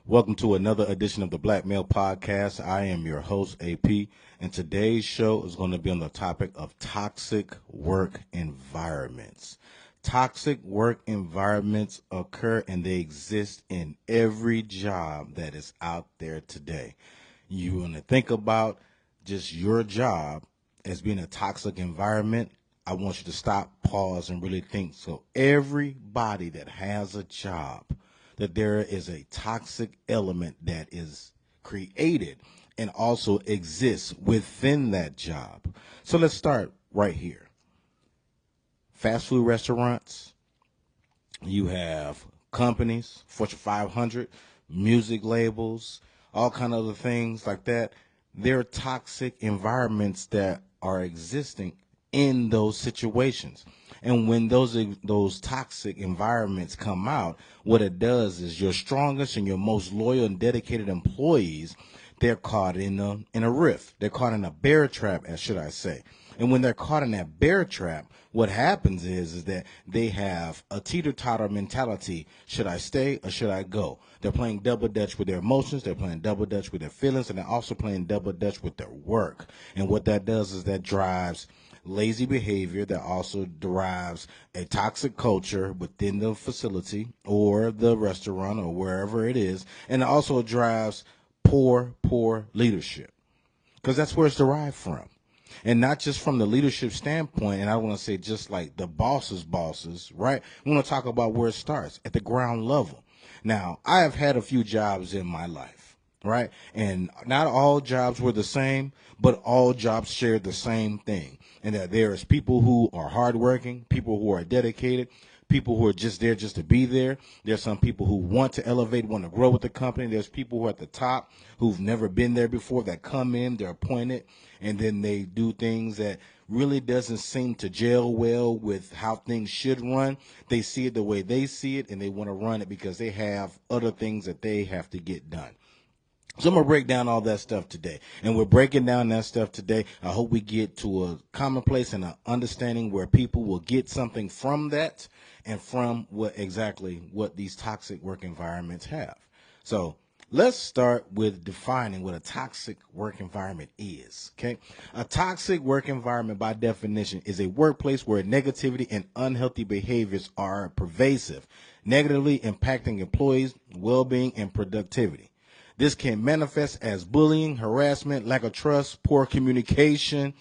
Welcome to another edition of the Black Male Podcast. I am your host, AP, and today's show is going to be on the topic of toxic work environments. Toxic work environments occur and they exist in every job that is out there today. You want to think about just your job as being a toxic environment. I want you to stop, pause, and really think. So everybody that has a job, that there is a toxic element that is created and also exists within that job. So let's start right here. Fast food restaurants, you have companies, Fortune 500, music labels, all kind of other things like that. There are toxic environments that are existing in those situations. And when those toxic environments come out, what it does is your strongest and your most loyal and dedicated employees, they're caught in a rift. They're caught in a bear trap, as should I say. And when they're caught in that bear trap, what happens is that they have a teeter-totter mentality. Should I stay or should I go? They're playing double dutch with their emotions. They're playing double dutch with their feelings. And they're also playing double dutch with their work. And what that does is that drives lazy behavior, that also derives a toxic culture within the facility or the restaurant or wherever it is. And it also drives poor leadership, because that's where it's derived from. And not just from the leadership standpoint, and I want to say just like the bosses, right? We want to talk about where it starts at the ground level. Now, I have had a few jobs in my life, right? And not all jobs were the same, but all jobs shared the same thing. And that there's people who are hardworking, people who are dedicated, people who are just there just to be there. There's some people who want to elevate, want to grow with the company. There's people who are at the top who've never been there before that come in, they're appointed, and then they do things that really doesn't seem to gel well with how things should run. They see it the way they see it, and they want to run it because they have other things that they have to get done. So I'm going to break down all that stuff today. And we're breaking down that stuff today. I hope we get to a common place and an understanding where people will get something from that and from what these toxic work environments have. So let's start with defining what a toxic work environment is, okay? A toxic work environment, by definition, is a workplace where negativity and unhealthy behaviors are pervasive, negatively impacting employees' well-being and productivity. This can manifest as bullying, harassment, lack of trust, poor communication,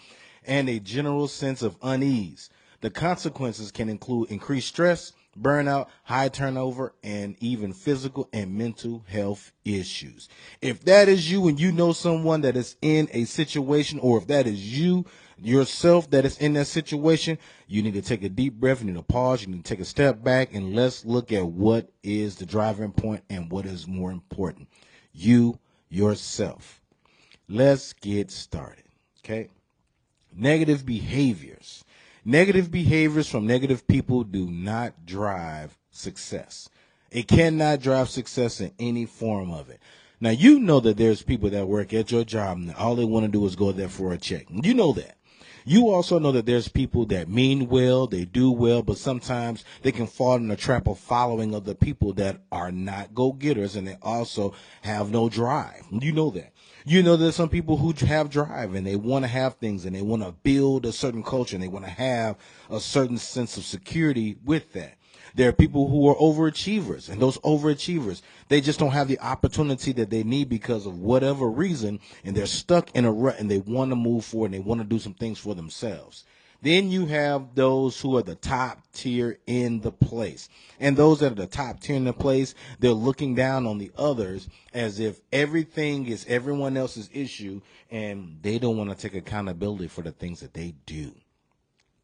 and a general sense of unease. The consequences can include increased stress, burnout, high turnover, and even physical and mental health issues. If that is you and you know someone that is in a situation, or if that is you yourself that is in that situation, you need to take a deep breath, you need to pause, you need to take a step back, and let's look at what is the driving point and what is more important. You yourself. Let's get started, okay? Negative behaviors. Negative behaviors from negative people do not drive success. It cannot drive success in any form of it. Now, you know that there's people that work at your job and all they want to do is go there for a check. You know that. You also know that there's people that mean well, they do well, but sometimes they can fall in the trap of following other people that are not go-getters, and they also have no drive. You know that. You know there's some people who have drive and they want to have things and they want to build a certain culture and they want to have a certain sense of security with that. There are people who are overachievers, and those overachievers, they just don't have the opportunity that they need because of whatever reason, and they're stuck in a rut and they want to move forward and they want to do some things for themselves. Then you have those who are the top tier in the place. And those that are the top tier in the place, they're looking down on the others as if everything is everyone else's issue, and they don't want to take accountability for the things that they do.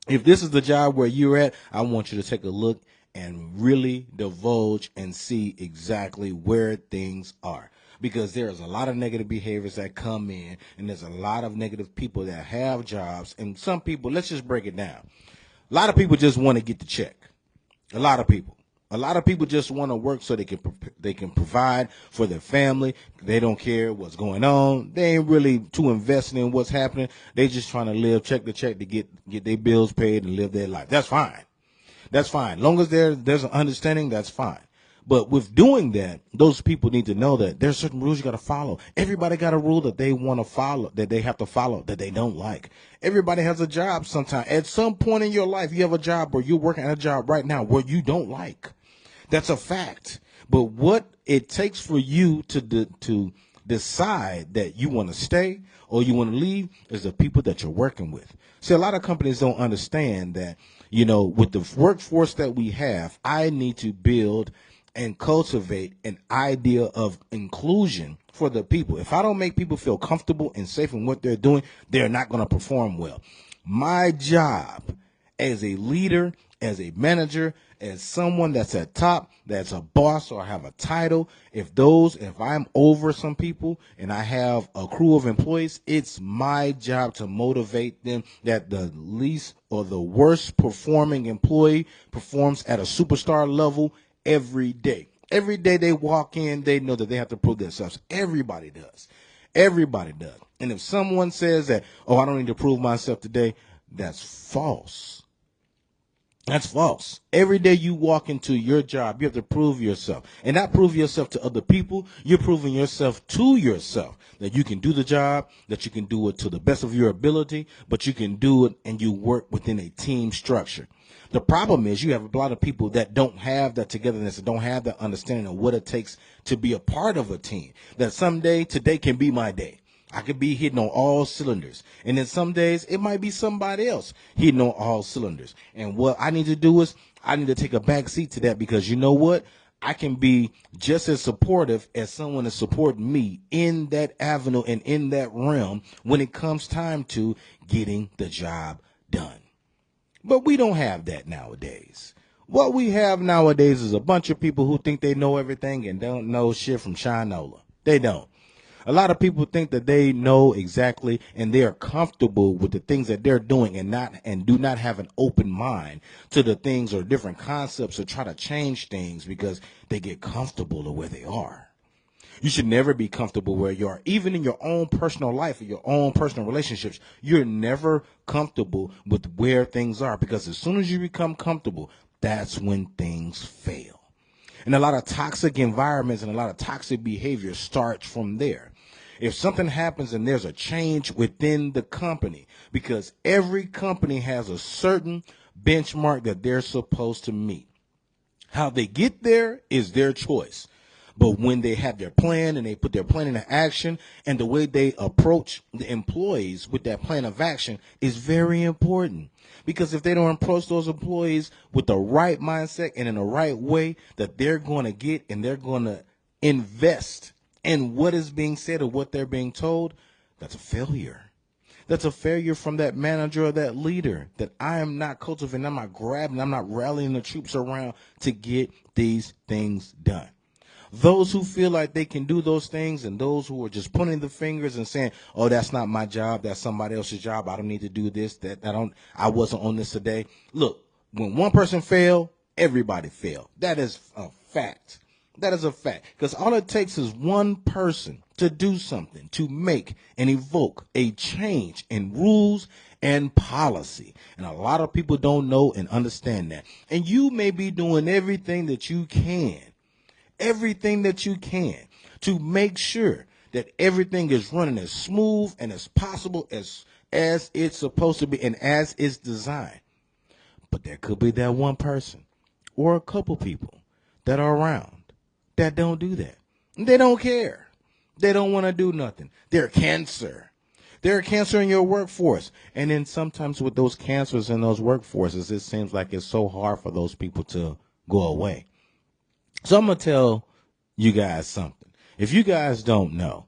If this is the job where you're at, I want you to take a look and really divulge and see exactly where things are. Because there's a lot of negative behaviors that come in, and there's a lot of negative people that have jobs. And some people, let's just break it down. A lot of people just want to get the check. A lot of people. A lot of people just want to work so they can provide for their family. They don't care what's going on. They ain't really too invested in what's happening. They just trying to live check to check to get their bills paid and live their life. That's fine. That's fine. Long as there's an understanding, that's fine. But with doing that, those people need to know that there's certain rules you got to follow. Everybody got a rule that they want to follow, that they have to follow, that they don't like. Everybody has a job sometime. At some point in your life, you have a job or you're working at a job right now where you don't like. That's a fact. But what it takes for you to decide that you want to stay or you want to leave is the people that you're working with. See, a lot of companies don't understand that, with the workforce that we have, I need to build and cultivate an idea of inclusion for the people. If I don't make people feel comfortable and safe in what they're doing, they're not going to perform well. My job as a leader, as a manager, as someone that's at top, that's a boss or have a title, if I'm over some people and I have a crew of employees, it's my job to motivate them that the least or the worst performing employee performs at a superstar level every day. Every day they walk in, they know that they have to prove themselves. Everybody does. Everybody does. And if someone says that, I don't need to prove myself today, that's false. That's false. Every day you walk into your job, you have to prove yourself. And not prove yourself to other people. You're proving yourself to yourself that you can do the job, that you can do it to the best of your ability, but you can do it and you work within a team structure. The problem is you have a lot of people that don't have that togetherness, that don't have that understanding of what it takes to be a part of a team. That today can be my day. I could be hitting on all cylinders. And then some days it might be somebody else hitting on all cylinders. And what I need to do is I need to take a back seat to that, because you know what? I can be just as supportive as someone is supporting me in that avenue and in that realm when it comes time to getting the job done. But we don't have that nowadays. What we have nowadays is a bunch of people who think they know everything and don't know shit from Shinola. They don't. A lot of people think that they know exactly and they are comfortable with the things that they're doing and do not have an open mind to the things or different concepts or try to change things because they get comfortable to where they are. You should never be comfortable where you are. Even in your own personal life or your own personal relationships, you're never comfortable with where things are, because as soon as you become comfortable, that's when things fail. And a lot of toxic environments and a lot of toxic behavior starts from there. If something happens and there's a change within the company, because every company has a certain benchmark that they're supposed to meet. How they get there is their choice. But when they have their plan and they put their plan into action, and the way they approach the employees with that plan of action is very important. Because if they don't approach those employees with the right mindset and in the right way that they're going to get and they're going to invest in what is being said or what they're being told, that's a failure. That's a failure from that manager or that leader, that I am not cultivating, I'm not grabbing, I'm not rallying the troops around to get these things done. Those who feel like they can do those things and those who are just pointing the fingers and saying, that's not my job, that's somebody else's job, I don't need to do this, I wasn't on this today. Look, when one person failed, everybody failed. That is a fact. That is a fact. Because all it takes is one person to do something, to make and evoke a change in rules and policy. And a lot of people don't know and understand that. And you may be doing everything that you can to make sure that everything is running as smooth and as possible as it's supposed to be and as it's designed. But there could be that one person or a couple people that are around that don't do that. They don't care. They don't want to do nothing. They're cancer. They're a cancer in your workforce. And then sometimes with those cancers in those workforces, it seems like it's so hard for those people to go away. So I'm going to tell you guys something. If you guys don't know,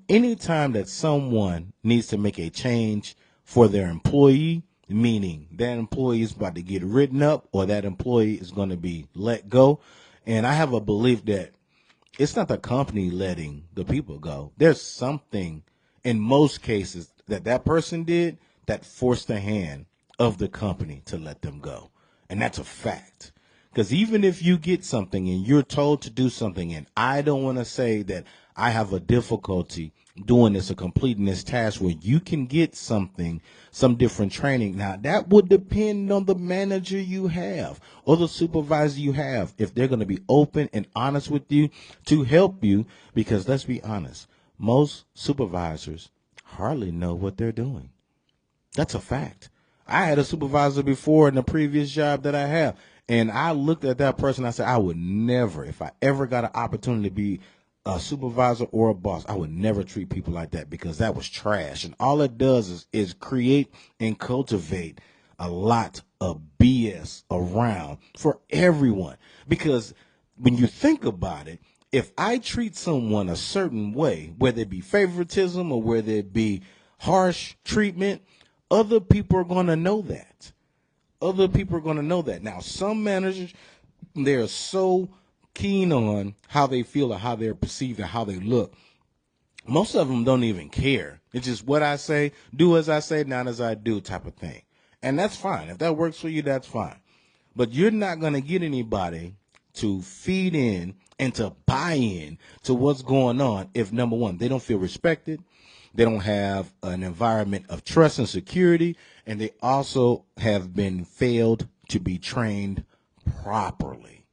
anytime that someone needs to make a change for their employee, meaning that employee is about to get written up or that employee is going to be let go, and I have a belief that it's not the company letting the people go. There's something in most cases that person did that forced the hand of the company to let them go. And that's a fact. Because even if you get something and you're told to do something, and I don't want to say that I have a difficulty doing this or completing this task where you can get something, some different training. Now, that would depend on the manager you have or the supervisor you have, if they're going to be open and honest with you to help you. Because let's be honest, most supervisors hardly know what they're doing. That's a fact. I had a supervisor before in the previous job that I have, and I looked at that person. I said, I would never, if I ever got an opportunity to be a supervisor or a boss, I would never treat people like that, because that was trash. And all it does is create and cultivate a lot of BS around for everyone. Because when you think about it, if I treat someone a certain way, whether it be favoritism or whether it be harsh treatment, other people are going to know that. Other people are going to know that. Now, some managers, they're so keen on how they feel or how they're perceived or how they look. Most of them don't even care. It's just what I say, do as I say, not as I do type of thing. And that's fine. If that works for you, that's fine. But you're not going to get anybody to feed in and to buy in to what's going on if, number one, they don't feel respected, they don't have an environment of trust and security, and they also have been failed to be trained properly.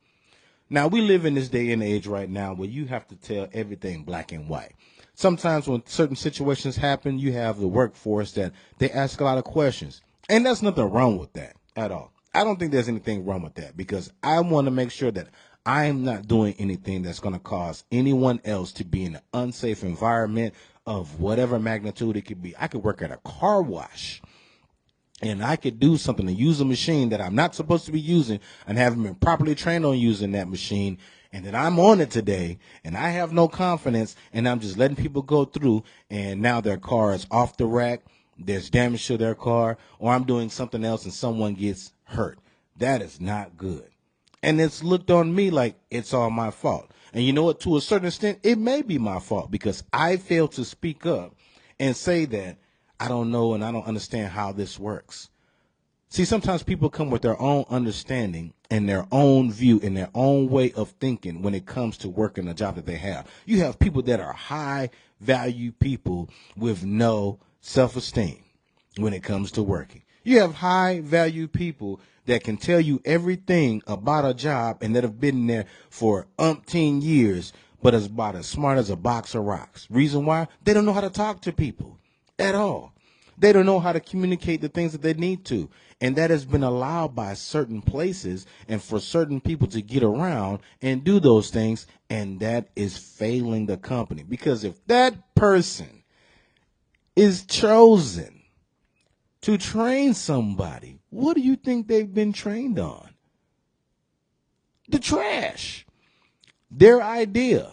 Now, we live in this day and age right now where you have to tell everything black and white. Sometimes when certain situations happen, you have the workforce that they ask a lot of questions. And there's nothing wrong with that at all. I don't think there's anything wrong with that, because I want to make sure that I'm not doing anything that's going to cause anyone else to be in an unsafe environment of whatever magnitude it could be. I could work at a car wash, and I could do something and use a machine that I'm not supposed to be using and haven't been properly trained on using that machine. And then I'm on it today and I have no confidence, and I'm just letting people go through, and now their car is off the rack. There's damage to their car, or I'm doing something else and someone gets hurt. That is not good. And it's looked on me like it's all my fault. And you know what? To a certain extent, it may be my fault, because I failed to speak up and say that I don't know and I don't understand how this works. See, sometimes people come with their own understanding and their own view and their own way of thinking when it comes to working a job that they have. You have people that are high value people with no self-esteem when it comes to working. You have high value people that can tell you everything about a job and that have been there for umpteen years, but is about as smart as a box of rocks. Reason why? They don't know how to talk to people at all. They don't know how to communicate the things that they need to. And that has been allowed by certain places and for certain people to get around and do those things. And that is failing the company. Because if that person is chosen to train somebody, what do you think they've been trained on? The trash. Their idea.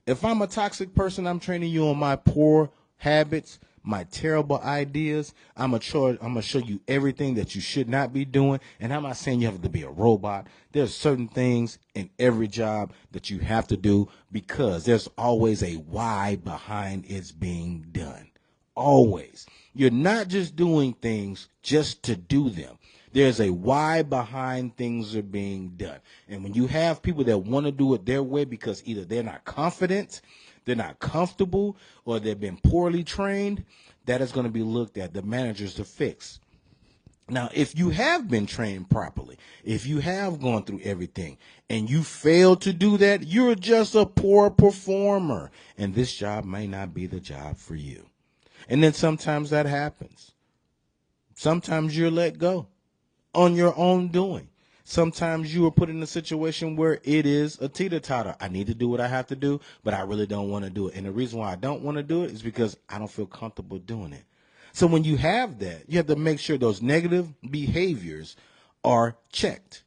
If I'm a toxic person, I'm training you on my poor habits, my terrible ideas. I'm gonna show you everything that you should not be doing. And I'm not saying you have to be a robot. There's certain things in every job that you have to do, because there's always a why behind it's being done. Always. You're not just doing things just to do them. There's a why behind things are being done. And when you have people that want to do it their way because either they're not confident, they're not comfortable, or they've been poorly trained, that is going to be looked at the managers to fix. Now, if you have been trained properly, if you have gone through everything and you fail to do that, you're just a poor performer, and this job may not be the job for you. And then sometimes that happens. Sometimes you're let go on your own doing. Sometimes you are put in a situation where it is a teeter-totter. I need to do what I have to do, but I really don't want to do it. And the reason why I don't want to do it is because I don't feel comfortable doing it. So when you have that, you have to make sure those negative behaviors are checked.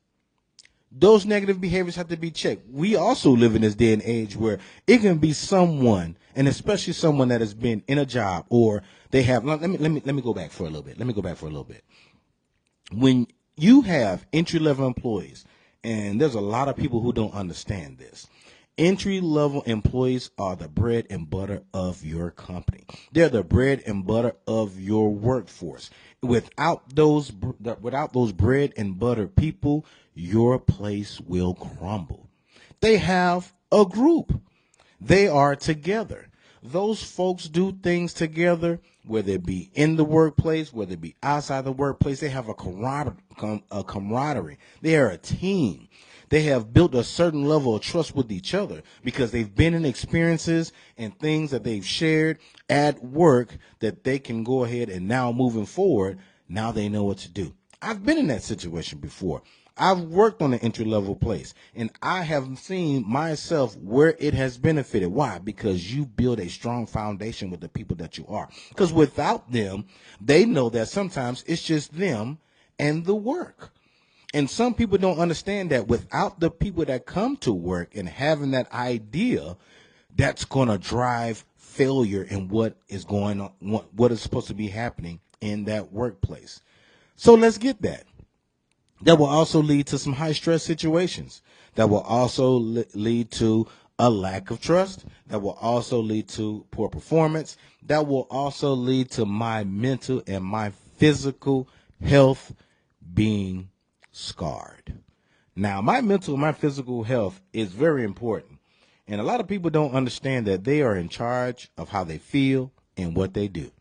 Those negative behaviors have to be checked. We also live in this day and age where it can be someone, and especially someone that has been in a job, or they have, let me go back for a little bit. When you have entry-level employees, and there's a lot of people who don't understand this, Entry-level employees are the bread and butter of your company. They're the bread and butter of your workforce. Without those bread and butter people, your place will crumble. They have a group. They are together. Those folks do things together, whether it be in the workplace, whether it be outside the workplace. They have a camaraderie. They are a team. They have built a certain level of trust with each other because they've been in experiences and things that they've shared at work that they can go ahead and now moving forward, now they know what to do. I've been in that situation before. I've worked on an entry level place and I have seen myself where it has benefited. Why? Because you build a strong foundation with the people that you are. Because without them, they know that sometimes it's just them and the work. And some people don't understand that without the people that come to work and having that idea, that's going to drive failure in what is going on, what is supposed to be happening in that workplace. So let's get that. That will also lead to some high stress situations. That will also lead to a lack of trust. That will also lead to poor performance. That will also lead to my mental and my physical health being scarred. Now, my mental and my physical health is very important. And a lot of people don't understand that they are in charge of how they feel and what they do.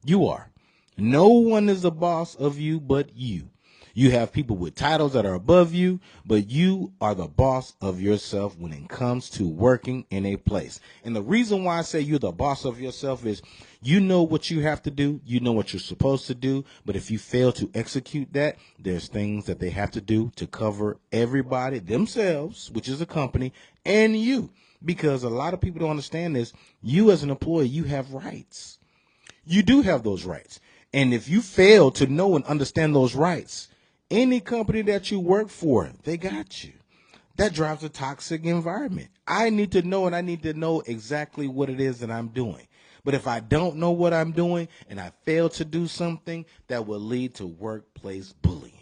You are. No one is the boss of you but you. You have people with titles that are above you, but you are the boss of yourself when it comes to working in a place. And the reason why I say you're the boss of yourself is you know what you have to do. You know what you're supposed to do. But if you fail to execute that, there's things that they have to do to cover everybody, themselves, which is a company, and you. Because a lot of people don't understand this. You as an employee, you have rights. You do have those rights. And if you fail to know and understand those rights, any company that you work for, they got you. That drives a toxic environment. I need to know, and I need to know exactly what it is that I'm doing. But if I don't know what I'm doing and I fail to do something, that will lead to workplace bullying.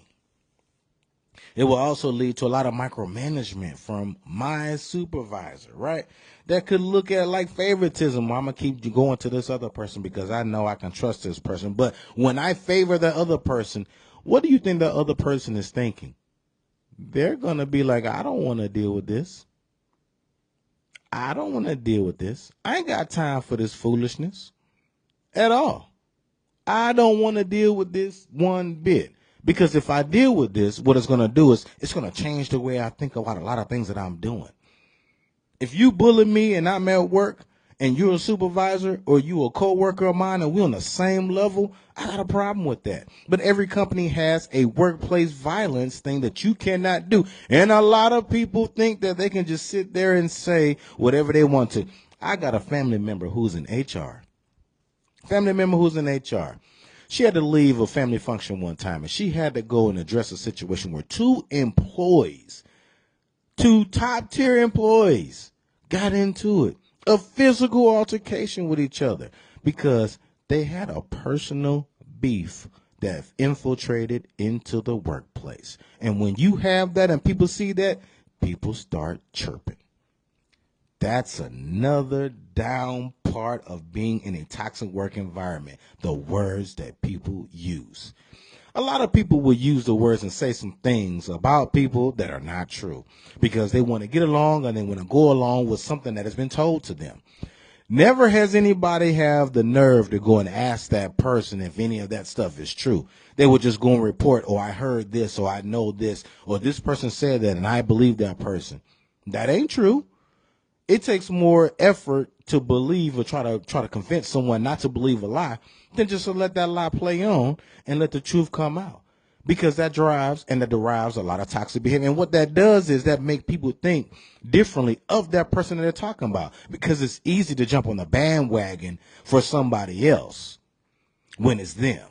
It will also lead to a lot of micromanagement from my supervisor, right? That could look at like favoritism. Well, I'm going to keep going to this other person because I know I can trust this person. But when I favor the other person, what do you think the other person is thinking? They're going to be like, I don't want to deal with this. I don't want to deal with this. I ain't got time for this foolishness at all. I don't want to deal with this one bit. Because if I deal with this, what it's going to do is it's going to change the way I think about a lot of things that I'm doing. If you bully me and I'm at work and you're a supervisor or you a coworker of mine and we're on the same level, I got a problem with that. But every company has a workplace violence thing that you cannot do. And a lot of people think that they can just sit there and say whatever they want to. I got a family member who's in HR. She had to leave a family function one time, and she had to go and address a situation where two top-tier employees, got into it, a physical altercation with each other because they had a personal beef that infiltrated into the workplace. And when you have that and people see that, people start chirping. That's another down part of being in a toxic work environment, the words that people use. A lot of people will use the words and say some things about people that are not true because they want to get along and they want to go along with something that has been told to them. Never has anybody have the nerve to go and ask that person if any of that stuff is true. They would just go and report, oh, I heard this, or I know this, or this person said that and I believe that person. That ain't true. It takes more effort to believe or try to convince someone not to believe a lie than just to let that lie play on and let the truth come out. Because that drives and that derives a lot of toxic behavior. And what that does is that make people think differently of that person that they're talking about. Because it's easy to jump on the bandwagon for somebody else when it's them.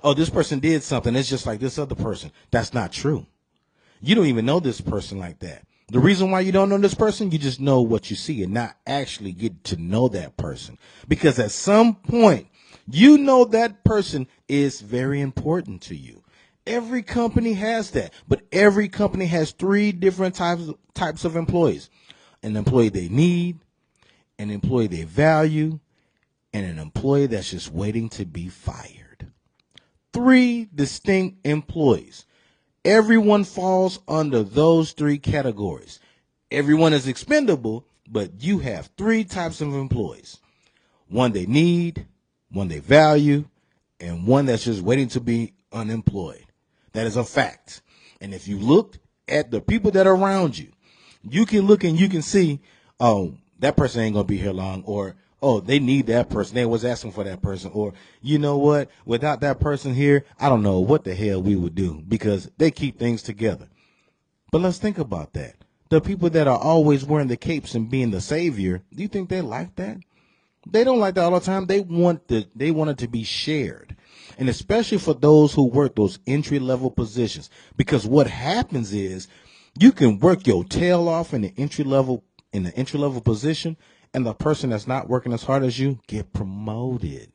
Oh, this person did something. It's just like this other person. That's not true. You don't even know this person like that. The reason why you don't know this person, you just know what you see and not actually get to know that person. Because at some point, you know that person is very important to you. Every company has that, but every company has three different types of employees. an employee they need, an employee they value, and an employee that's just waiting to be fired. 3 distinct employees. Everyone falls under those 3 categories. Everyone is expendable, but you have 3 types of employees. One they need, one they value, and one that's just waiting to be unemployed. That is a fact. And if you look at the people that are around you, you can look and you can see, oh, that person ain't going to be here long, or, oh, they need that person. They was asking for that person. Or, you know what? Without that person here, I don't know what the hell we would do, because they keep things together. But let's think about that. The people that are always wearing the capes and being the savior, do you think they like that? They don't like that all the time. They want it to be shared. And especially for those who work those entry level positions, because what happens is you can work your tail off in the entry level position, and the person that's not working as hard as you get promoted.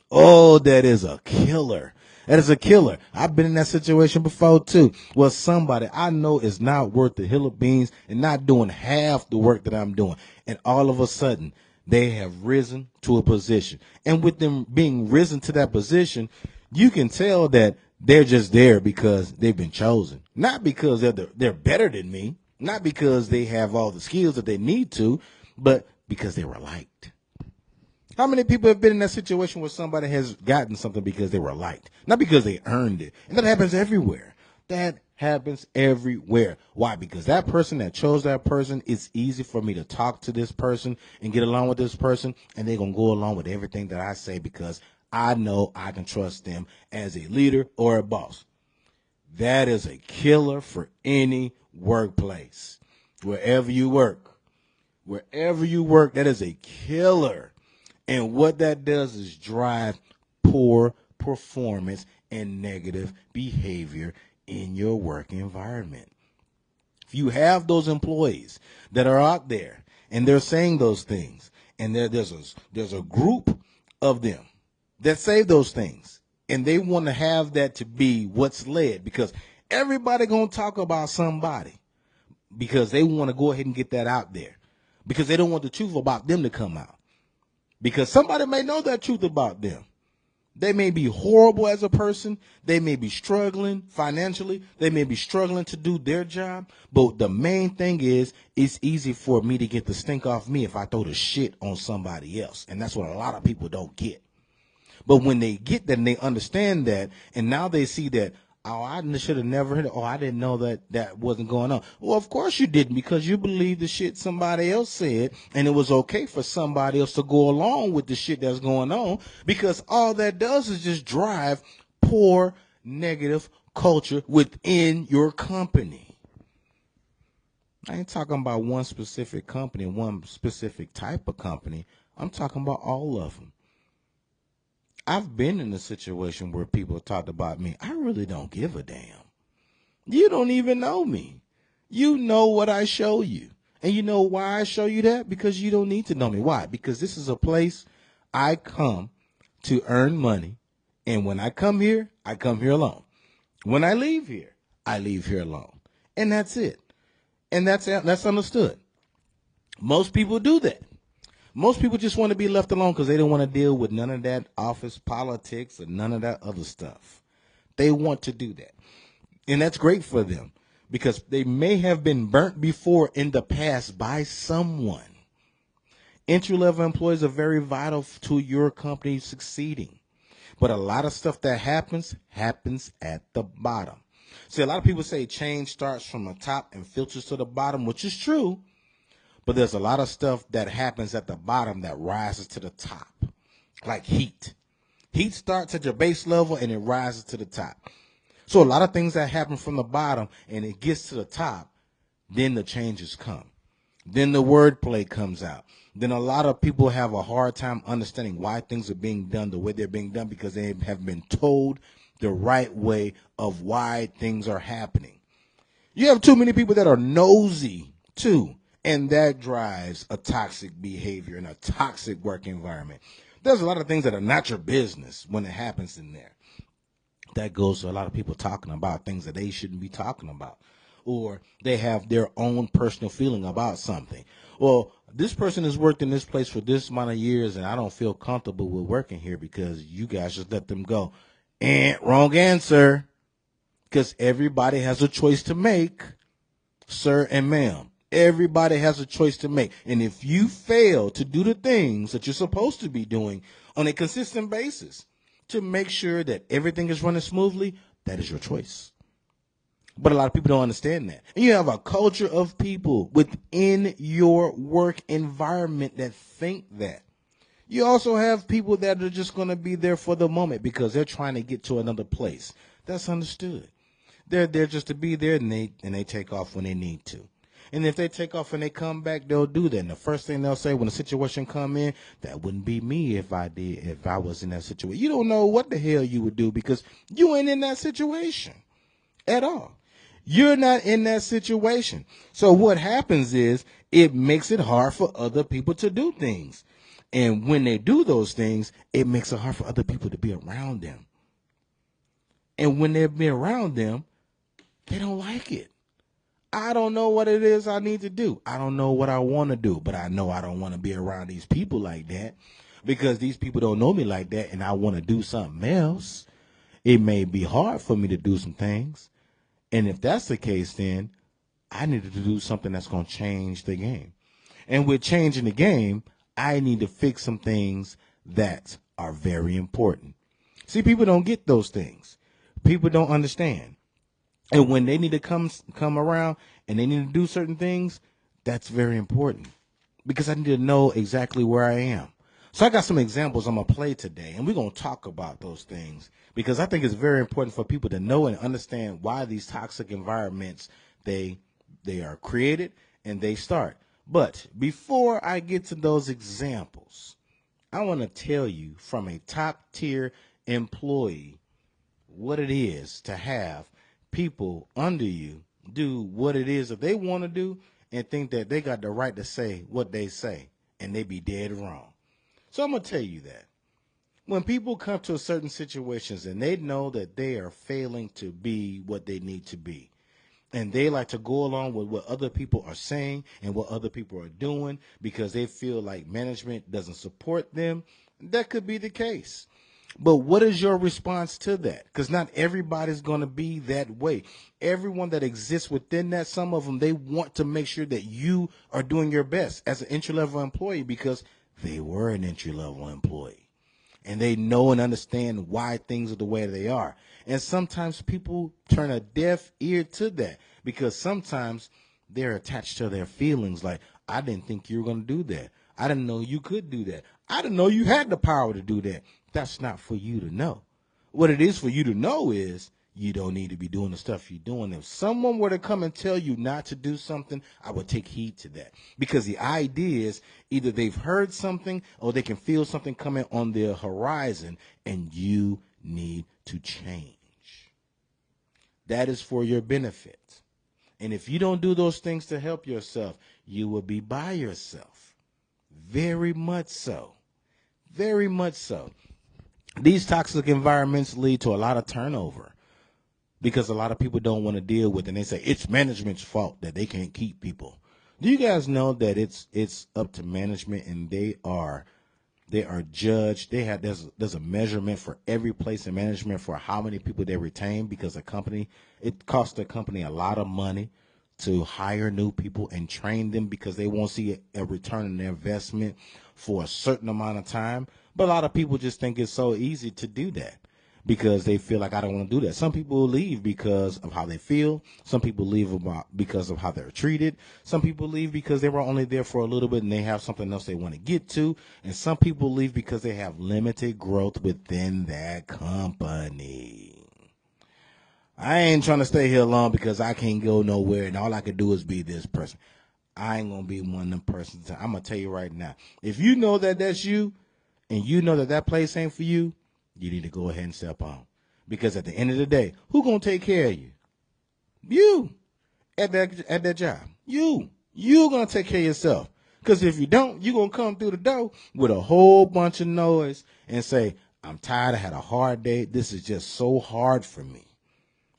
Oh, that is a killer. That is a killer. I've been in that situation before too. Well, somebody I know is not worth the hill of beans and not doing half the work that I'm doing. And all of a sudden, they have risen to a position. And with them being risen to that position, you can tell that they're just there because they've been chosen. Not because they're better than me. Not because they have all the skills that they need to, but because they were liked. How many people have been in that situation where somebody has gotten something because they were liked, not because they earned it? And that happens everywhere. That happens everywhere. Why? Because that person that chose that person, it's easy for me to talk to this person and get along with this person, and they're going to go along with everything that I say because I know I can trust them as a leader or a boss. That is a killer for any workplace. Wherever you work, that is a killer. And what that does is drive poor performance and negative behavior in your work environment. If you have those employees that are out there and they're saying those things, and there's a group of them that say those things, and they want to have that to be what's led, because everybody gonna talk about somebody, because they want to go ahead and get that out there, because they don't want the truth about them to come out. Because somebody may know that truth about them. They may be horrible as a person. They may be struggling financially. They may be struggling to do their job. But the main thing is, it's easy for me to get the stink off me if I throw the shit on somebody else. And that's what a lot of people don't get. But when they get that and they understand that, and now they see that, oh, I should have never heard it. Oh, I didn't know that wasn't going on. Well, of course you didn't, because you believed the shit somebody else said, and it was okay for somebody else to go along with the shit that's going on, because all that does is just drive poor, negative culture within your company. I ain't talking about one specific company, one specific type of company. I'm talking about all of them. I've been in a situation where people talked about me. I really don't give a damn. You don't even know me. You know what I show you. And you know why I show you that? Because you don't need to know me. Why? Because this is a place I come to earn money. And when I come here alone. When I leave here alone. And that's it. And that's understood. Most people do that. Most people just want to be left alone because they don't want to deal with none of that office politics and none of that other stuff. They want to do that. And that's great for them, because they may have been burnt before in the past by someone. Entry-level employees are very vital to your company succeeding. But a lot of stuff that happens at the bottom. See, a lot of people say change starts from the top and filters to the bottom, which is true. But there's a lot of stuff that happens at the bottom that rises to the top, like heat. Heat starts at your base level and it rises to the top. So a lot of things that happen from the bottom and it gets to the top, then the changes come. Then the wordplay comes out. Then a lot of people have a hard time understanding why things are being done the way they're being done, because they have been told the right way of why things are happening. You have too many people that are nosy too. And that drives a toxic behavior and a toxic work environment. There's a lot of things that are not your business when it happens in there. That goes to a lot of people talking about things that they shouldn't be talking about. or they have their own personal feeling about something. Well, this person has worked in this place for this amount of years, and I don't feel comfortable with working here because you guys just let them go. And wrong answer, because everybody has a choice to make, sir and ma'am. Everybody has a choice to make. And if you fail to do the things that you're supposed to be doing on a consistent basis to make sure that everything is running smoothly, that is your choice. But a lot of people don't understand that. And you have a culture of people within your work environment that think that. You also have people that are just going to be there for the moment because they're trying to get to another place. That's understood. They're there just to be there, and they take off when they need to. And if they take off and they come back, they'll do that. And the first thing they'll say when a situation come in, that wouldn't be me if I was in that situation. You don't know what the hell you would do because you ain't in that situation at all. You're not in that situation. So what happens is it makes it hard for other people to do things. And when they do those things, it makes it hard for other people to be around them. And when they're being around them, they don't like it. I don't know what it is I need to do. I don't know what I want to do, but I know I don't want to be around these people like that because these people don't know me like that and I want to do something else. It may be hard for me to do some things. And if that's the case, then I needed to do something that's going to change the game. And with changing the game, I need to fix some things that are very important. See, people don't get those things. People don't understand. And when they need to come around and they need to do certain things, that's very important because I need to know exactly where I am. So I got some examples I'm going to play today, and we're going to talk about those things because I think it's very important for people to know and understand why these toxic environments, they are created and they start. But before I get to those examples, I want to tell you from a top tier employee what it is to have people under you do what it is that they want to do and think that they got the right to say what they say, and they be dead wrong. So I'm going to tell you that when people come to certain situations and they know that they are failing to be what they need to be, and they like to go along with what other people are saying and what other people are doing because they feel like management doesn't support them, that could be the case. But what is your response to that? Because not everybody's going to be that way. Everyone that exists within that, some of them, they want to make sure that you are doing your best as an entry-level employee because they were an entry-level employee. And they know and understand why things are the way they are. And sometimes people turn a deaf ear to that because sometimes they're attached to their feelings. Like, I didn't think you were going to do that. I didn't know you could do that. I didn't know you had the power to do that. That's not for you to know. What it is for you to know is you don't need to be doing the stuff you're doing. If someone were to come and tell you not to do something, I would take heed to that. Because the idea is either they've heard something or they can feel something coming on their horizon and you need to change. That is for your benefit. And if you don't do those things to help yourself, you will be by yourself. Very much so. Very much so. These toxic environments lead to a lot of turnover because a lot of people don't want to deal with it. And they say it's management's fault that they can't keep people. Do you guys know that it's up to management and they are judged? There's a measurement for every place in management for how many people they retain because it costs the company a lot of money to hire new people and train them because they won't see a return on their investment for a certain amount of time. But a lot of people just think it's so easy to do that because they feel like I don't want to do that. Some people leave because of how they feel. Some people leave because of how they're treated. Some people leave because they were only there for a little bit and they have something else they want to get to. And some people leave because they have limited growth within that company. I ain't trying to stay here long because I can't go nowhere and all I can do is be this person. I ain't going to be one of them persons. I'm going to tell you right now. If you know that that's you and you know that that place ain't for you, you need to go ahead and step on. Because at the end of the day, who going to take care of you? You. At that job. You. You're going to take care of yourself. Because if you don't, you're going to come through the door with a whole bunch of noise and say, I'm tired. I had a hard day. This is just so hard for me.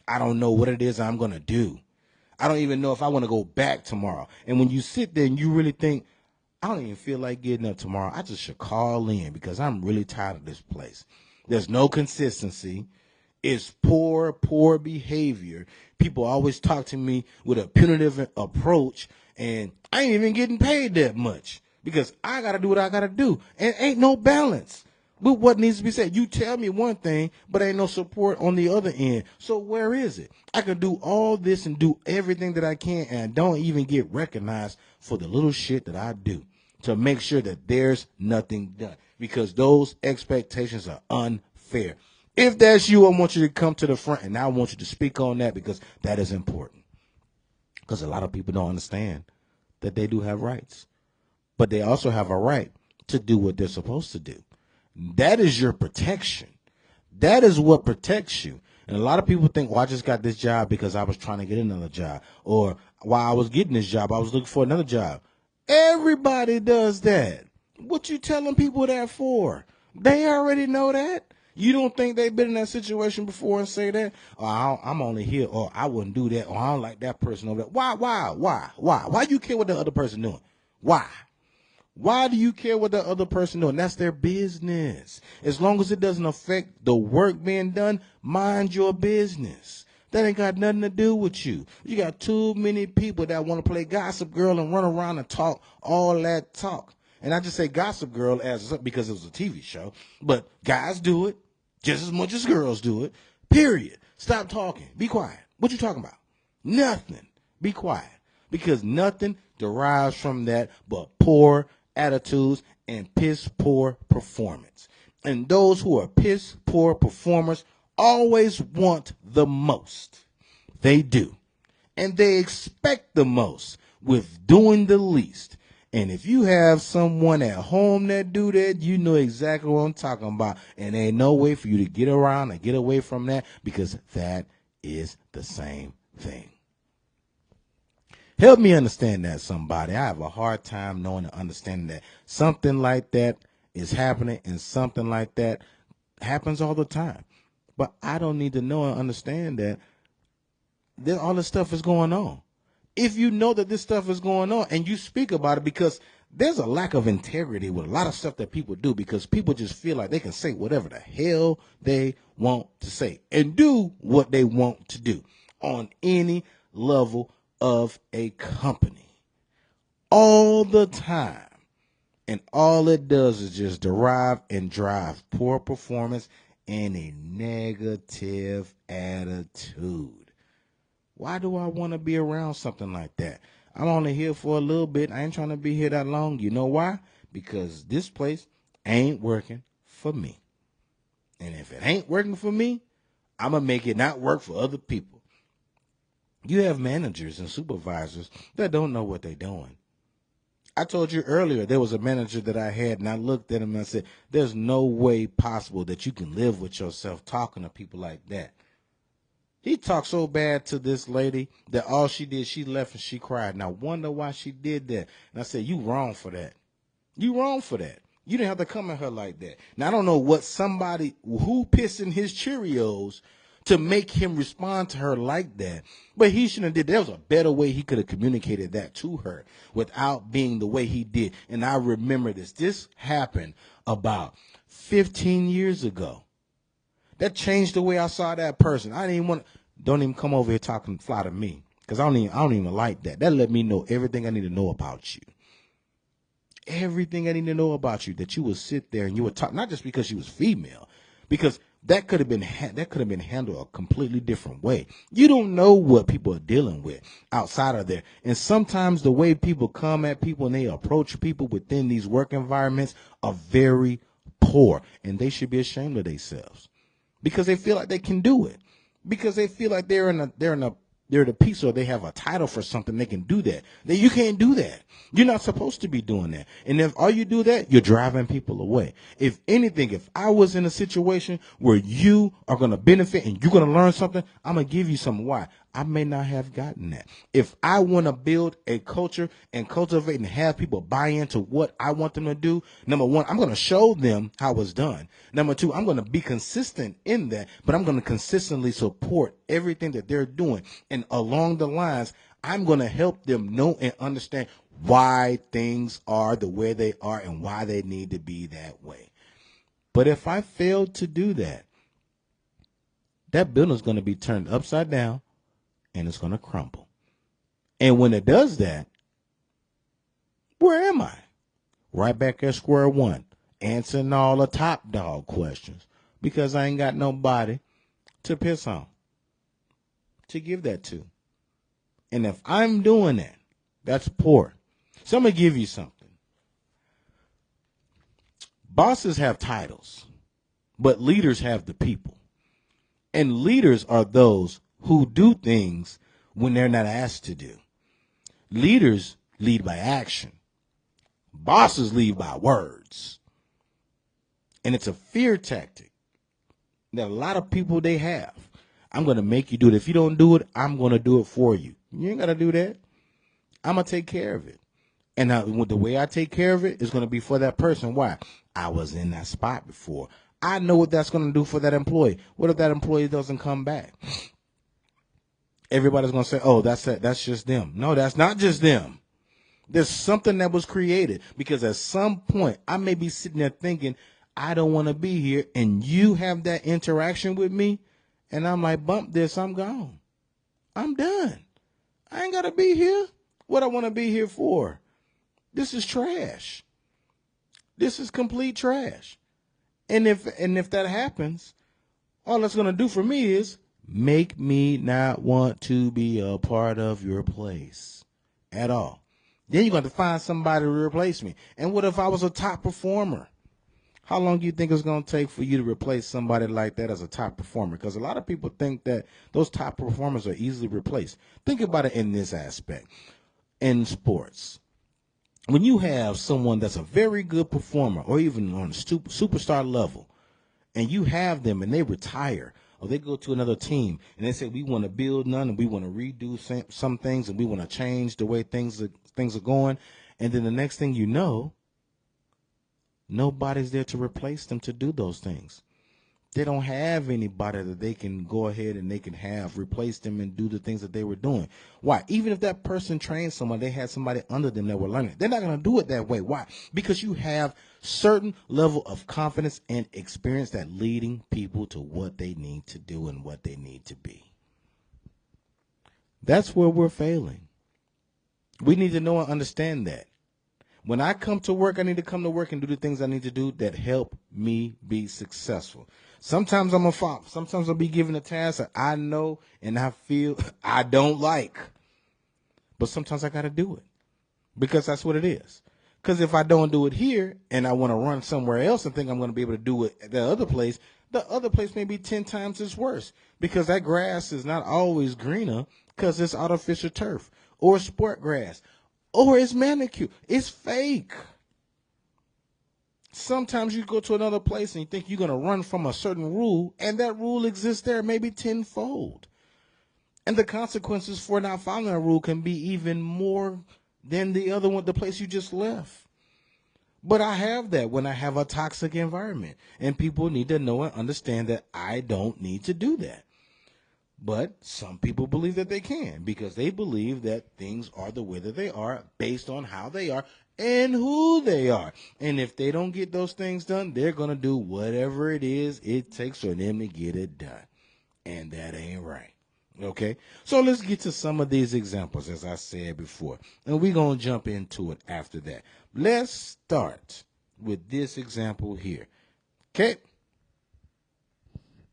I don't know what it is I'm going to do. I don't even know if I want to go back tomorrow. And when you sit there and you really think, I don't even feel like getting up tomorrow, I just should call in because I'm really tired of this place. There's no consistency. It's poor behavior. People always talk to me with a punitive approach, and I ain't even getting paid that much because I got to do what I got to do. And ain't no balance. But what needs to be said? You tell me one thing, but ain't no support on the other end. So where is it? I can do all this and do everything that I can, and I don't even get recognized for the little shit that I do to make sure that there's nothing done because those expectations are unfair. If that's you, I want you to come to the front, and I want you to speak on that because that is important. Because a lot of people don't understand that they do have rights, but they also have a right to do what they're supposed to do. That is your protection. That is what protects you. And a lot of people think, well, I just got this job because I was trying to get another job. Or while I was getting this job, I was looking for another job. Everybody does that. What you telling people that for? They already know that. You don't think they've been in that situation before and say that? Oh, I'm only here, or I wouldn't do that, or I don't like that person over there. Why you care what the other person doing? Why? Why do you care what the other person doing? That's their business. As long as it doesn't affect the work being done, mind your business. That ain't got nothing to do with you. You got too many people that want to play Gossip Girl and run around and talk all that talk. And I just say Gossip Girl because it was a TV show, but guys do it just as much as girls do it, period. Stop talking. Be quiet. What you talking about? Nothing. Be quiet. Because nothing derives from that but poor attitudes and piss poor performance. And those who are piss poor performers always want the most. They do. And they expect the most with doing the least. And if you have someone at home that do that, you know exactly what I'm talking about. And there ain't no way for you to get around and get away from that because that is the same thing. Help me understand that, somebody. I have a hard time knowing and understanding that something like that is happening and something like that happens all the time. But I don't need to know and understand that all this stuff is going on. If you know that this stuff is going on and you speak about it, because there's a lack of integrity with a lot of stuff that people do because people just feel like they can say whatever the hell they want to say and do what they want to do on any level of a company all the time. And all it does is just derive and drive poor performance and a negative attitude. Why do I want to be around something like that? I'm only here for a little bit. I ain't trying to be here that long. You know why? Because this place ain't working for me. And if it ain't working for me, I'm going to make it not work for other people. You have managers and supervisors that don't know what they're doing. I told you earlier, there was a manager that I had, and I looked at him and I said, there's no way possible that you can live with yourself talking to people like that. He talked so bad to this lady that all she did, she left and she cried. And I wonder why she did that. And I said, you wrong for that. You wrong for that. You didn't have to come at her like that. Now, I don't know what who pissed in his Cheerios to make him respond to her like that. But he shouldn't have did. There was a better way he could have communicated that to her without being the way he did. And I remember this. This happened about 15 years ago. That changed the way I saw that person. I didn't even don't even come over here talking fly to me because I don't even like that. That let me know everything I need to know about you. Everything I need to know about you, that you would sit there and you would talk, not just because she was female, because that could have been handled a completely different way. You don't know what people are dealing with outside of there. And sometimes the way people come at people and they approach people within these work environments are very poor, and they should be ashamed of themselves. Because they feel like they can do it. Because they feel like they're the piece or they have a title for something, they can do that. You can't do that. You're not supposed to be doing that. And if all you do that, you're driving people away. If anything, if I was in a situation where you are going to benefit and you're going to learn something, I'm going to give you something. Why? I may not have gotten that. If I want to build a culture and cultivate and have people buy into what I want them to do, number one, I'm going to show them how it's done. Number two, I'm going to be consistent in that, but I'm going to consistently support everything that they're doing. And along the lines, I'm going to help them know and understand why things are the way they are and why they need to be that way. But if I fail to do that, that building's going to be turned upside down and it's going to crumble. And when it does that, where am I? Right back at square one, answering all the top dog questions because I ain't got nobody to piss on, to give that to. And if I'm doing that, that's poor. So I'm going to give you something. Bosses have titles, but leaders have the people. And leaders are those who do things when they're not asked to do. Leaders lead by action. Bosses lead by words. And it's a fear tactic that a lot of people they have. I'm going to make you do it. If you don't do it, I'm going to do it for you. You ain't got to do that. I'm going to take care of it. And the way I take care of it is going to be for that person. Why? I was in that spot before. I know what that's going to do for that employee. What if that employee doesn't come back? Everybody's going to say, oh, that's just them. No, that's not just them. There's something that was created because at some point I may be sitting there thinking, I don't want to be here. And you have that interaction with me. And I'm like, bump this, I'm gone. I'm done. I ain't got to be here. What I want to be here for? This is trash. This is complete trash. And if that happens, all that's going to do for me is make me not want to be a part of your place at all. Then you're going to find somebody to replace me. And what if I was a top performer? How long do you think it's going to take for you to replace somebody like that as a top performer? Because a lot of people think that those top performers are easily replaced. Think about it in this aspect. In sports, when you have someone that's a very good performer or even on a superstar level, and you have them and they retire or they go to another team and they say, we want to build none and we want to redo some things and we want to change the way things are going. And then the next thing you know, nobody's there to replace them to do those things. They don't have anybody that they can go ahead and they can have replace them and do the things that they were doing. Why? Even if that person trained someone, they had somebody under them that were learning. They're not going to do it that way. Why? Because you have certain level of confidence and experience that leading people to what they need to do and what they need to be. That's where we're failing. We need to know and understand that. When I come to work, I need to come to work and do the things I need to do that help me be successful. Sometimes I'm a fox. Sometimes I'll be given a task that I know and I feel I don't like. But sometimes I got to do it because that's what it is. Because if I don't do it here and I want to run somewhere else and think I'm going to be able to do it at the other place may be 10 times as worse because that grass is not always greener because it's artificial turf or sport grass. Or it's manicured. It's fake. Sometimes you go to another place and you think you're going to run from a certain rule, and that rule exists there maybe tenfold. And the consequences for not following a rule can be even more than the other one, the place you just left. But I have that when I have a toxic environment, and people need to know and understand that I don't need to do that. But some people believe that they can because they believe that things are the way that they are based on how they are and who they are. And if they don't get those things done, they're going to do whatever it is it takes for them to get it done. And that ain't right. Okay, so let's get to some of these examples, as I said before. And we're going to jump into it after that. Let's start with this example here. Okay.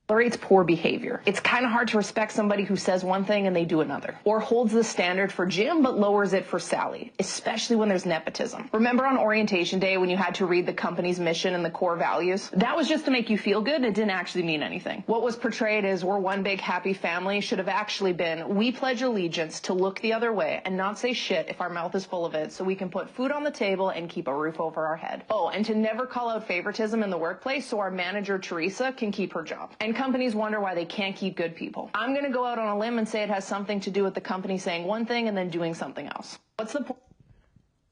Tolerates poor behavior. It's kind of hard to respect somebody who says one thing and they do another, or holds the standard for Jim but lowers it for Sally, especially when there's nepotism. Remember on orientation day when you had to read the company's mission and the core values? That was just to make you feel good and it didn't actually mean anything. What was portrayed as we're one big happy family should have actually been we pledge allegiance to look the other way and not say shit if our mouth is full of it so we can put food on the table and keep a roof over our head. Oh, and to never call out favoritism in the workplace so our manager Teresa can keep her job. And companies wonder why they can't keep good people. I'm going to go out on a limb and say it has something to do with the company saying one thing and then doing something else. What's the point?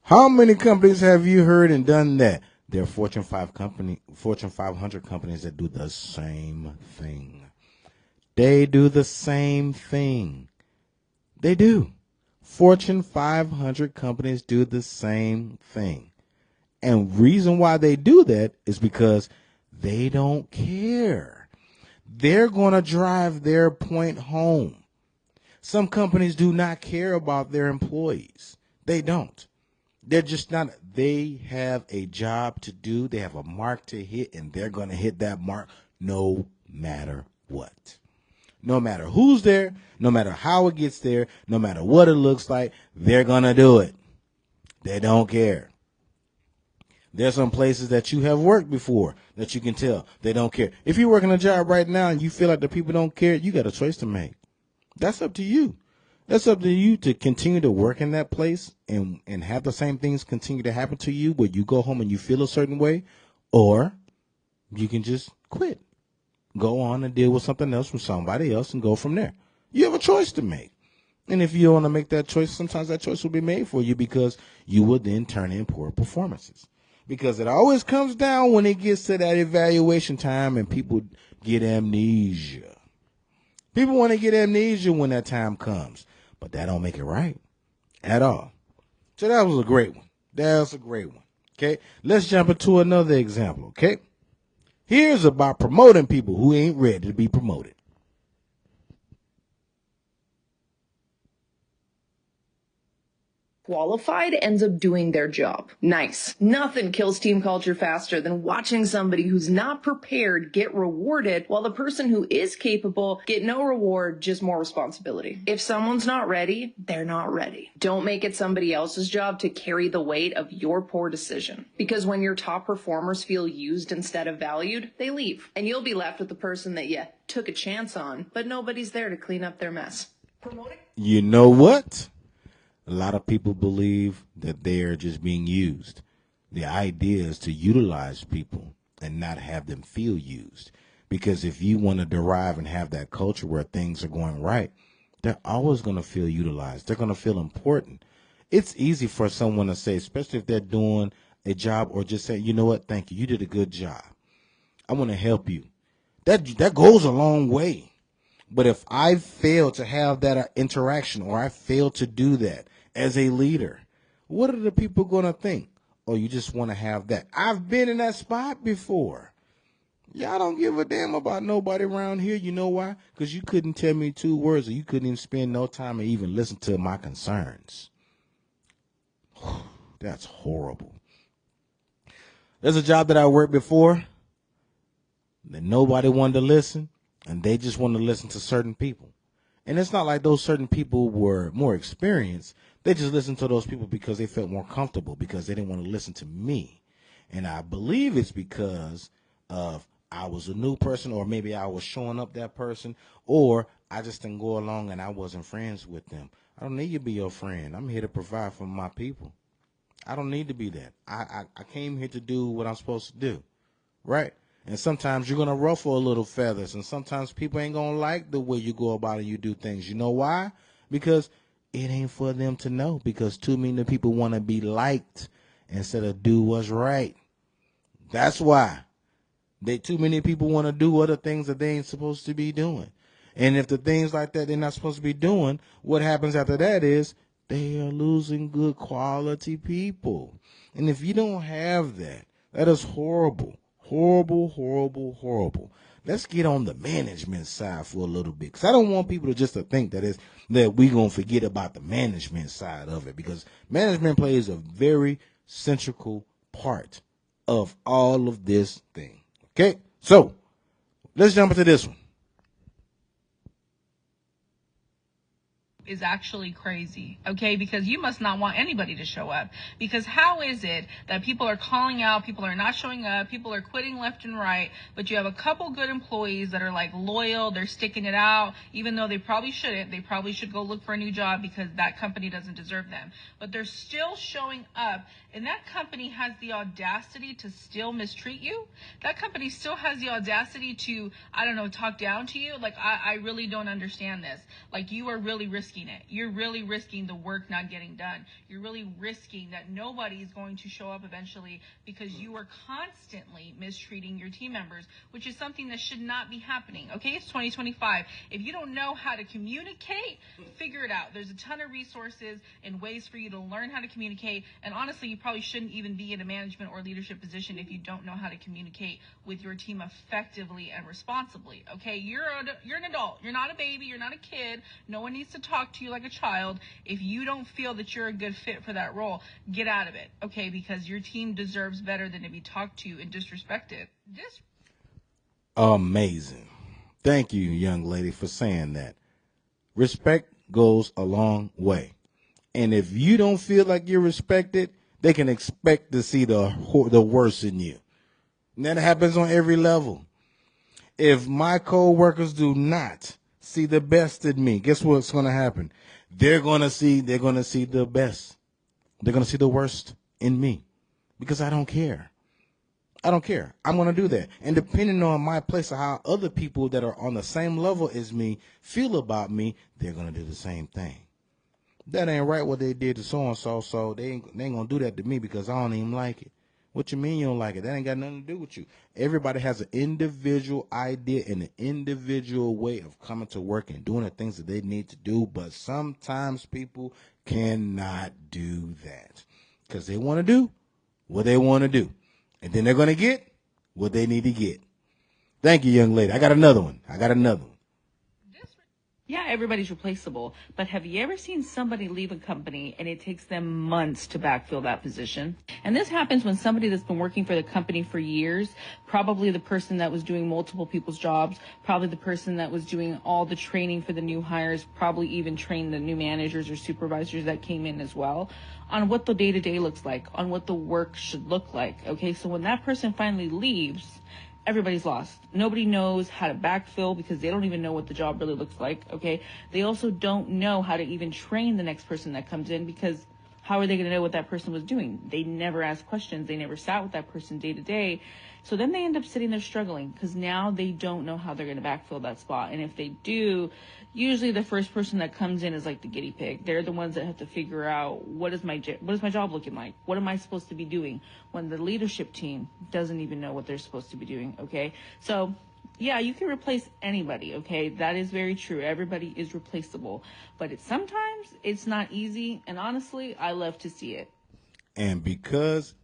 How many companies have you heard and done that? There are Fortune 500 companies that do the same thing. They do the same thing. They do. Fortune 500 companies do the same thing. And reason why they do that is because they don't care. They're going to drive their point home. Some companies do not care about their employees. They don't. They're just not, they have a job to do. They have a mark to hit, and they're going to hit that mark no matter what. No matter who's there, no matter how it gets there, no matter what it looks like, they're going to do it. They don't care. There's some places that you have worked before that you can tell they don't care. If you're working a job right now and you feel like the people don't care, you got a choice to make. That's up to you. That's up to you to continue to work in that place and have the same things continue to happen to you where you go home and you feel a certain way, or you can just quit. Go on and deal with something else from somebody else and go from there. You have a choice to make. And if you don't want to make that choice, sometimes that choice will be made for you because you will then turn in poor performances. Because it always comes down when it gets to that evaluation time and people get amnesia. People want to get amnesia when that time comes, but that don't make it right at all. So that was a great one. That was a great one. Okay, let's jump into another example. Okay, here's about promoting people who ain't ready to be promoted. Qualified ends up doing their job. Nice. Nothing kills team culture faster than watching somebody who's not prepared get rewarded while the person who is capable get no reward, just more responsibility. If someone's not ready, they're not ready. Don't make it somebody else's job to carry the weight of your poor decision. Because when your top performers feel used instead of valued, they leave. And you'll be left with the person that you took a chance on, but nobody's there to clean up their mess. You know what? A lot of people believe that they are just being used. The idea is to utilize people and not have them feel used. Because if you want to derive and have that culture where things are going right, they're always going to feel utilized. They're going to feel important. It's easy for someone to say, especially if they're doing a job or just say, you know what, thank you. You did a good job. I want to help you. That goes a long way. But if I fail to have that interaction or I fail to do that as a leader, what are the people going to think? Oh, you just want to have that. I've been in that spot before. Y'all don't give a damn about nobody around here. You know why? Because you couldn't tell me 2 words or you couldn't even spend no time and even listen to my concerns. That's horrible. There's a job that I worked before that nobody wanted to listen, and they just wanted to listen to certain people. And it's not like those certain people were more experienced. They just listened to those people because they felt more comfortable, because they didn't want to listen to me. And I believe it's because of I was a new person, or maybe I was showing up that person, or I just didn't go along and I wasn't friends with them. I don't need to be your friend. I'm here to provide for my people. I don't need to be that. I came here to do what I'm supposed to do, right? And sometimes you're going to ruffle a little feathers, and sometimes people ain't going to like the way you go about it, you do things. You know why? Because it ain't for them to know, because too many people want to be liked instead of do what's right. That's why. Too many people want to do other things that they ain't supposed to be doing. And if the things like that they're not supposed to be doing, what happens after that is they are losing good quality people. And if you don't have that, that is horrible. Horrible, horrible, horrible. Let's get on the management side for a little bit, because I don't want people to think that we're going to forget about the management side of it, because management plays a very central part of all of this thing. Okay, so let's jump into this one. Is actually crazy, okay? Because you must not want anybody to show up. Because how is it that people are calling out, people are not showing up, people are quitting left and right, but you have a couple good employees that are like loyal, they're sticking it out, even though they probably shouldn't. They probably should go look for a new job because that company doesn't deserve them. But they're still showing up, and that company has the audacity to still mistreat you. That company still has the audacity to, I don't know, talk down to you. Like, I really don't understand this. Like, you are really risking risking it. You're really risking the work not getting done. You're really risking that nobody is going to show up eventually because you are constantly mistreating your team members, which is something that should not be happening. Okay, it's 2025. If you don't know how to communicate, figure it out. There's a ton of resources and ways for you to learn how to communicate. And honestly, you probably shouldn't even be in a management or leadership position if you don't know how to communicate with your team effectively and responsibly. Okay, you're an adult. You're not a baby. You're not a kid. No one needs to talk to you like a child. If you don't feel that you're a good fit for that role, get out of it. Okay, because your team deserves better than to be talked to and disrespected. Amazing. Thank you, young lady, for saying that. Respect goes a long way. And if you don't feel like you're respected, they can expect to see the worst in you. And that happens on every level. If my co-workers do not see the best in me, guess what's going to happen? They're going to see the best. They're going to see the worst in me because I don't care. I don't care. I'm going to do that. And depending on my place of how other people that are on the same level as me feel about me, they're going to do the same thing. That ain't right what they did to so-and-so, so they ain't going to do that to me because I don't even like it. What you mean you don't like it? That ain't got nothing to do with you. Everybody has an individual idea and an individual way of coming to work and doing the things that they need to do, but sometimes people cannot do that because they want to do what they want to do, and then they're going to get what they need to get. Thank you, young lady. I got another one. Yeah, everybody's replaceable, but have you ever seen somebody leave a company and it takes them months to backfill that position? And this happens when somebody that's been working for the company for years, probably the person that was doing multiple people's jobs, probably the person that was doing all the training for the new hires, probably even trained the new managers or supervisors that came in as well, on what the day-to-day looks like, on what the work should look like. Okay, so when that person finally leaves, everybody's lost. Nobody knows how to backfill because they don't even know what the job really looks like, okay? They also don't know how to even train the next person that comes in because how are they going to know what that person was doing? They never asked questions. They never sat with that person day to day. So then they end up sitting there struggling because now they don't know how they're going to backfill that spot. And if they do, usually the first person that comes in is like the guinea pig. They're the ones that have to figure out what is my job looking like? What am I supposed to be doing when the leadership team doesn't even know what they're supposed to be doing? Okay. So yeah, you can replace anybody. Okay. That is very true. Everybody is replaceable, but sometimes it's not easy. And honestly, I love to see it. And because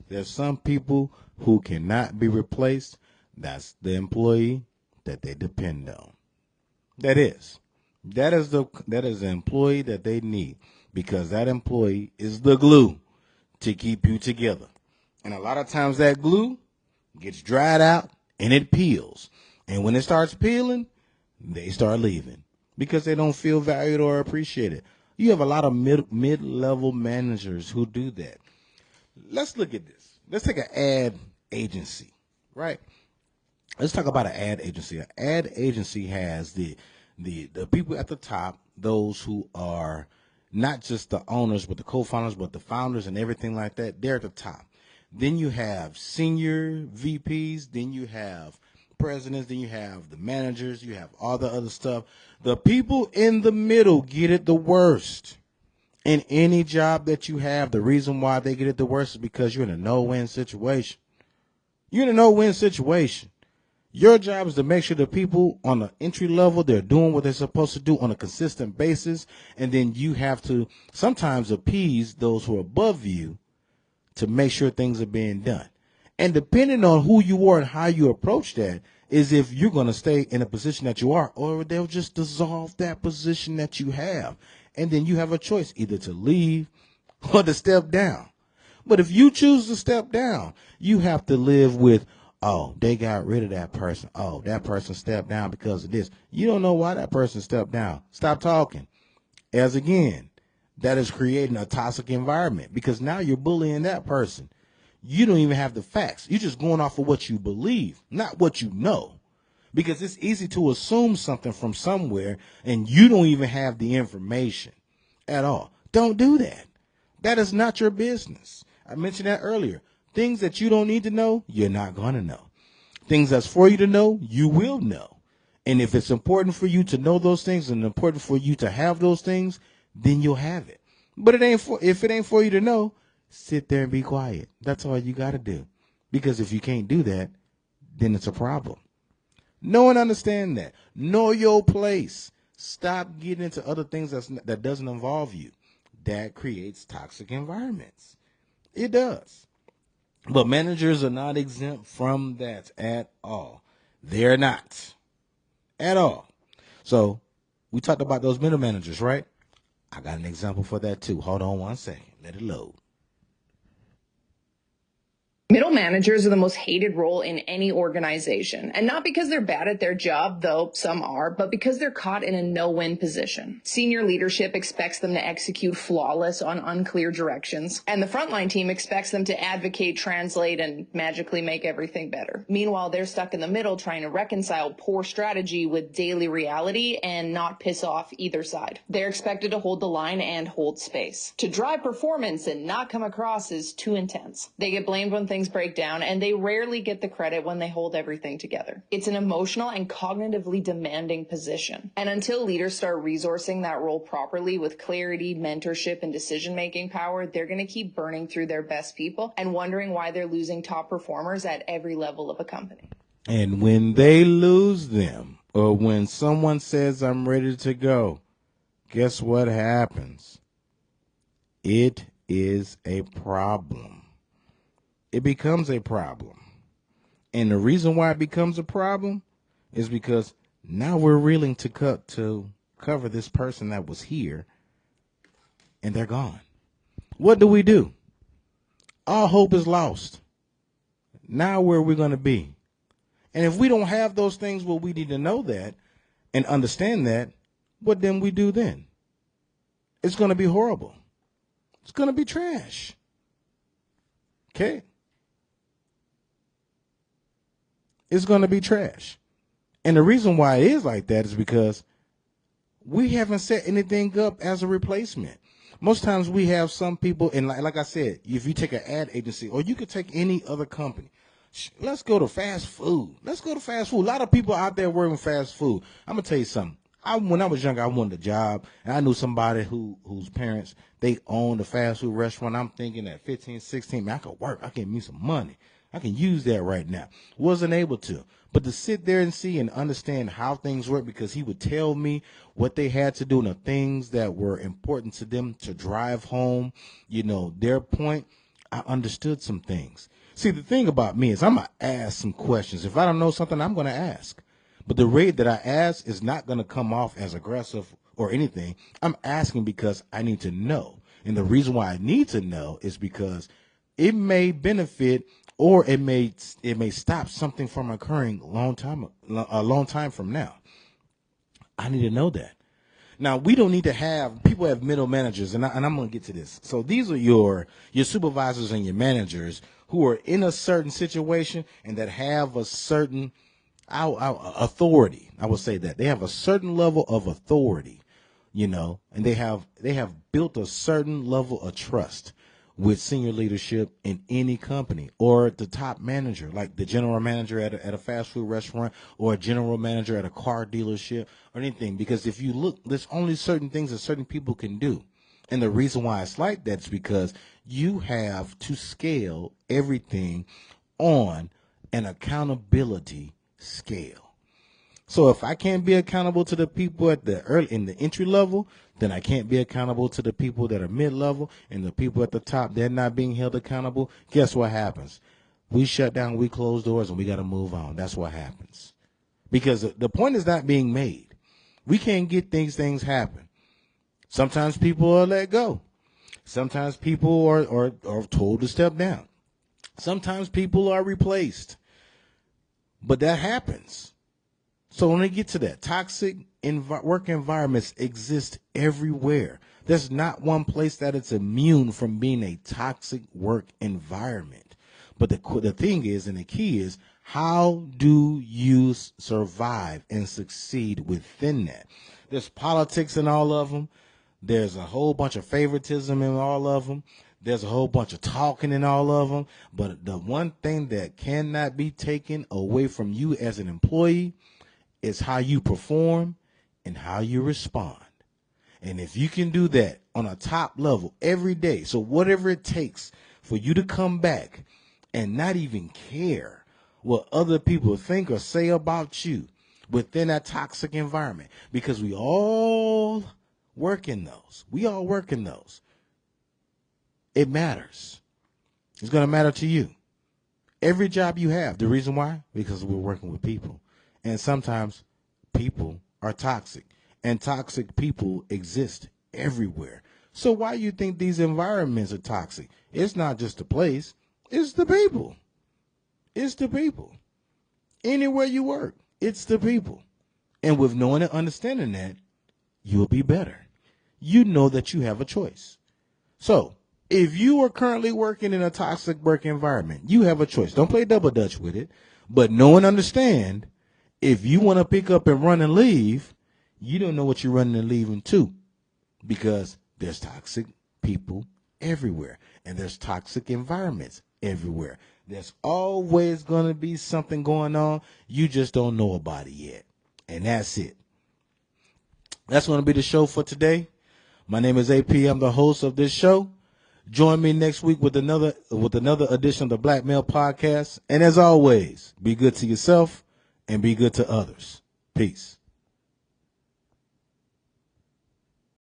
there's some people who cannot be replaced, that's the employee that they depend on. That is the employee that they need because that employee is the glue to keep you together. And a lot of times that glue gets dried out and it peels. And when it starts peeling, they start leaving because they don't feel valued or appreciated. You have a lot of mid-level managers who do that. Let's look at this. Let's take an ad agency, right? Let's talk about an ad agency. An ad agency has the people at the top, those who are not just the owners, but the co-founders, but the founders and everything like that. They're at the top. Then you have senior VPs. Then you have presidents. Then you have the managers. You have all the other stuff. The people in the middle get it the worst. In any job that you have, the reason why they get it the worst is because you're in a no-win situation. You're in a no-win situation. Your job is to make sure the people on the entry level, they're doing what they're supposed to do on a consistent basis. And then you have to sometimes appease those who are above you to make sure things are being done. And depending on who you are and how you approach that is if you're going to stay in a position that you are, or they'll just dissolve that position that you have. And then you have a choice either to leave or to step down. But if you choose to step down, you have to live with, oh, they got rid of that person. Oh, that person stepped down because of this. You don't know why that person stepped down. Stop talking. As again, that is creating a toxic environment because now you're bullying that person. You don't even have the facts. You're just going off of what you believe, not what you know. Because it's easy to assume something from somewhere and you don't even have the information at all. Don't do that. That is not your business. I mentioned that earlier. Things that you don't need to know, you're not going to know. Things that's for you to know, you will know. And if it's important for you to know those things and important for you to have those things, then you'll have it. But if it ain't for you to know, sit there and be quiet. That's all you got to do. Because if you can't do that, then it's a problem. Know and understand that. Know your place. Stop getting into other things that doesn't involve you. That creates toxic environments. It does. But managers are not exempt from that at all. They're not. At all. So we talked about those middle managers, right? I got an example for that too. Hold on one second. Let it load. Middle managers are the most hated role in any organization, and not because they're bad at their job, though some are, but because they're caught in a no-win position. Senior leadership expects them to execute flawless on unclear directions, and the frontline team expects them to advocate, translate, and magically make everything better. Meanwhile, they're stuck in the middle trying to reconcile poor strategy with daily reality and not piss off either side. They're expected to hold the line and hold space, to drive performance and not come across as too intense. They get blamed when things break down, and they rarely get the credit when they hold everything together. It's an emotional and cognitively demanding position. And until leaders start resourcing that role properly with clarity, mentorship, and decision-making power, they're going to keep burning through their best people and wondering why they're losing top performers at every level of a company. And when they lose them, or when someone says, I'm ready to go, guess what happens? It is a problem. It becomes a problem. And the reason why it becomes a problem is because now we're willing to cover this person that was here, and they're gone. What do? All hope is lost. Now where are we going to be? And if we don't have those things, well, we need to know that and understand that. What then we do then? It's going to be horrible. It's going to be trash. Okay? It's going to be trash. And the reason why it is like that is because we haven't set anything up as a replacement. Most times we have some people, and like I said, if you take an ad agency, or you could take any other company, let's go to fast food. A lot of people out there working fast food. I'm going to tell you something. When I was younger, I wanted a job, and I knew somebody whose parents, they owned a fast food restaurant. I'm thinking at 15, 16, man, I could work. I can get me some money. I can use that right now. Wasn't able to. But to sit there and see and understand how things work, because he would tell me what they had to do and the things that were important to them to drive home, their point, I understood some things. See, the thing about me is I'm going to ask some questions. If I don't know something, I'm going to ask. But the rate that I ask is not going to come off as aggressive or anything. I'm asking because I need to know. And the reason why I need to know is because it may benefit, or it may stop something from occurring a long time from now. I need to know that. Now, we don't need to have, people have middle managers, and I'm going to get to this. So these are your supervisors and your managers who are in a certain situation and that have a certain authority. I would say that they have a certain level of authority, and they have built a certain level of trust with senior leadership in any company, or the top manager, like the general manager at a fast food restaurant, or a general manager at a car dealership, or anything. Because if you look, there's only certain things that certain people can do. And the reason why it's like that is because you have to scale everything on an accountability scale. So if I can't be accountable to the people in the entry level, then I can't be accountable to the people that are mid-level, and the people at the top, they're not being held accountable. Guess what happens? We shut down, we close doors, and we got to move on. That's what happens. Because the point is not being made. We can't get things happen. Sometimes people are let go. Sometimes people are told to step down. Sometimes people are replaced. But that happens. So when we get to that, toxic work environments exist everywhere. There's not one place that it's immune from being a toxic work environment. But the thing is, and the key is, how do you survive and succeed within that? There's politics in all of them. There's a whole bunch of favoritism in all of them. There's a whole bunch of talking in all of them. But the one thing that cannot be taken away from you as an employee It's how you perform and how you respond. And if you can do that on a top level every day, so whatever it takes for you to come back and not even care what other people think or say about you within that toxic environment, because we all work in those. We all work in those. It matters. It's going to matter to you. Every job you have. The reason why? Because we're working with people. And sometimes people are toxic. And toxic people exist everywhere. So why you think these environments are toxic? It's not just the place. It's the people. It's the people. Anywhere you work, it's the people. And with knowing and understanding that, you'll be better. You know that you have a choice. So if you are currently working in a toxic work environment, you have a choice. Don't play double dutch with it. But know and understand, if you want to pick up and run and leave, you don't know what you're running and leaving to, because there's toxic people everywhere and there's toxic environments everywhere. There's always going to be something going on. You just don't know about it yet. And that's it. That's going to be the show for today. My name is AP. I'm the host of this show. Join me next week with another edition of the Black Male Podcast. And as always, be good to yourself and be good to others. Peace.